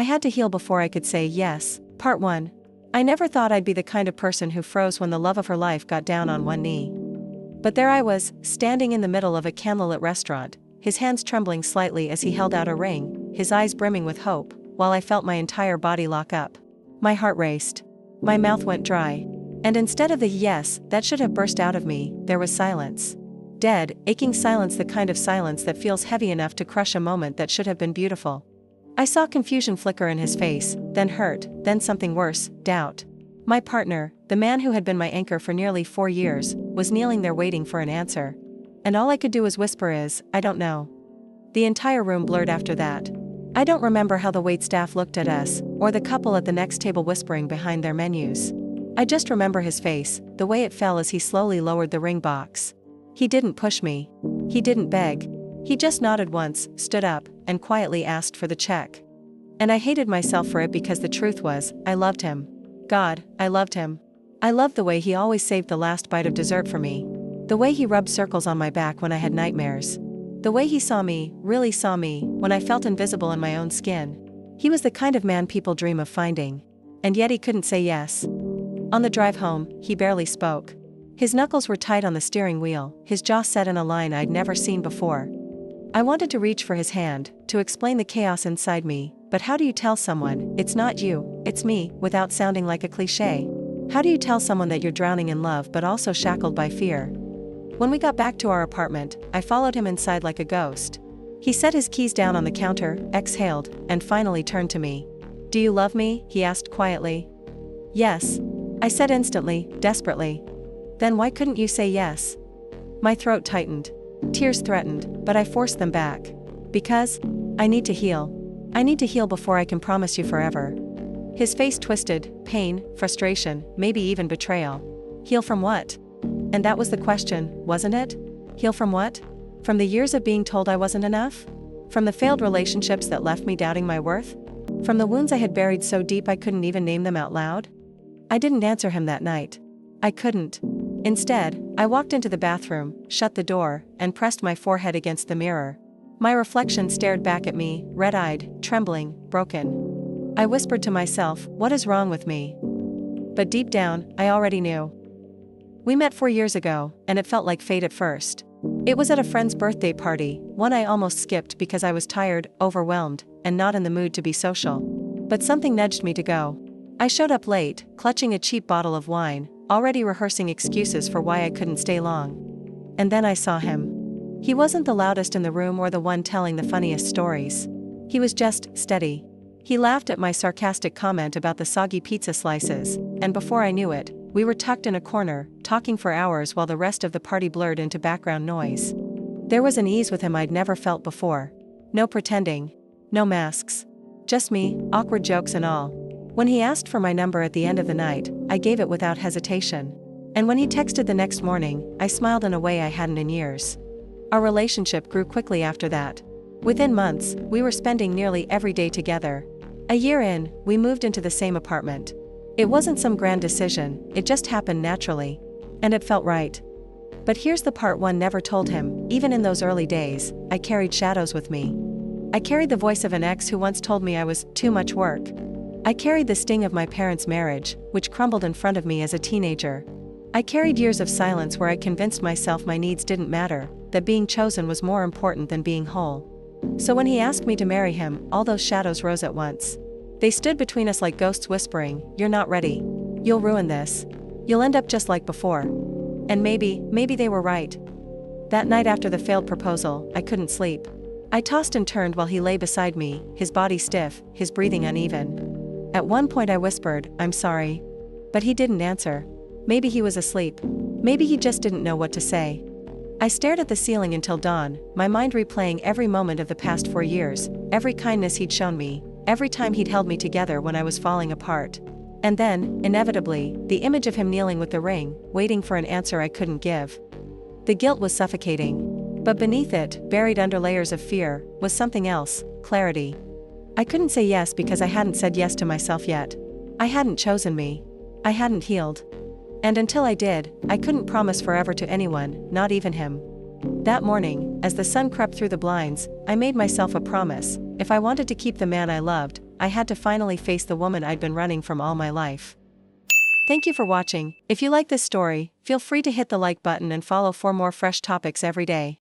had to heal before I could say yes. Part 1. I never thought I'd be the kind of person who froze when the love of her life got down on one knee. But there I was, standing in the middle of a candlelit restaurant, his hands trembling slightly as he held out a ring, his eyes brimming with hope, while I felt my entire body lock up. My heart raced. My mouth went dry. And instead of the yes that should have burst out of me, there was silence. Dead, aching silence, the kind of silence that feels heavy enough to crush a moment that should have been beautiful. I saw confusion flicker in his face, then hurt, then something worse, doubt. My partner, the man who had been my anchor for nearly 4 years, was kneeling there waiting for an answer. And all I could do was whisper I don't know. The entire room blurred after that. I don't remember how the waitstaff looked at us, or the couple at the next table whispering behind their menus. I just remember his face, the way it fell as he slowly lowered the ring box. He didn't push me. He didn't beg. He just nodded once, stood up, and quietly asked for the check. And I hated myself for it because the truth was, I loved him. God, I loved him. I loved the way he always saved the last bite of dessert for me. The way he rubbed circles on my back when I had nightmares. The way he saw me, really saw me, when I felt invisible in my own skin. He was the kind of man people dream of finding. And yet he couldn't say yes. On the drive home, he barely spoke. His knuckles were tight on the steering wheel, his jaw set in a line I'd never seen before. I wanted to reach for his hand, to explain the chaos inside me, but how do you tell someone, it's not you, it's me, without sounding like a cliché? How do you tell someone that you're drowning in love but also shackled by fear? When we got back to our apartment, I followed him inside like a ghost. He set his keys down on the counter, exhaled, and finally turned to me. Do you love me? He asked quietly. Yes. I said instantly, desperately. Then why couldn't you say yes? My throat tightened. Tears threatened, but I forced them back. Because I need to heal. I need to heal before I can promise you forever. His face twisted, pain, frustration, maybe even betrayal. Heal from what? And that was the question, wasn't it? Heal from what? From the years of being told I wasn't enough? From the failed relationships that left me doubting my worth? From the wounds I had buried so deep I couldn't even name them out loud? I didn't answer him that night. I couldn't. Instead, I walked into the bathroom, shut the door, and pressed my forehead against the mirror. My reflection stared back at me, red-eyed, trembling, broken. I whispered to myself, what is wrong with me? But deep down, I already knew. We met 4 years ago, and it felt like fate at first. It was at a friend's birthday party, one I almost skipped because I was tired, overwhelmed, and not in the mood to be social. But something nudged me to go. I showed up late, clutching a cheap bottle of wine, already rehearsing excuses for why I couldn't stay long. And then I saw him. He wasn't the loudest in the room or the one telling the funniest stories. He was just steady. He laughed at my sarcastic comment about the soggy pizza slices, and before I knew it, we were tucked in a corner, talking for hours while the rest of the party blurred into background noise. There was an ease with him I'd never felt before. No pretending. No masks. Just me, awkward jokes and all. When he asked for my number at the end of the night, I gave it without hesitation. And when he texted the next morning, I smiled in a way I hadn't in years. Our relationship grew quickly after that. Within months, we were spending nearly every day together. A year in, we moved into the same apartment. It wasn't some grand decision, it just happened naturally. And it felt right. But here's the part one never told him, even in those early days, I carried shadows with me. I carried the voice of an ex who once told me I was too much work. I carried the sting of my parents' marriage, which crumbled in front of me as a teenager. I carried years of silence where I convinced myself my needs didn't matter, that being chosen was more important than being whole. So when he asked me to marry him, all those shadows rose at once. They stood between us like ghosts whispering, "You're not ready. You'll ruin this. You'll end up just like before." And maybe they were right. That night after the failed proposal, I couldn't sleep. I tossed and turned while he lay beside me, his body stiff, his breathing uneven. At one point I whispered, "I'm sorry." But he didn't answer. Maybe he was asleep. Maybe he just didn't know what to say. I stared at the ceiling until dawn, my mind replaying every moment of the past 4 years, every kindness he'd shown me, every time he'd held me together when I was falling apart. And then, inevitably, the image of him kneeling with the ring, waiting for an answer I couldn't give. The guilt was suffocating. But beneath it, buried under layers of fear, was something else, clarity. I couldn't say yes because I hadn't said yes to myself yet. I hadn't chosen me. I hadn't healed. And until I did, I couldn't promise forever to anyone, not even him. That morning, as the sun crept through the blinds, I made myself a promise. If I wanted to keep the man I loved, I had to finally face the woman I'd been running from all my life. Thank you for watching. If you like this story, feel free to hit the like button and follow for more fresh topics every day.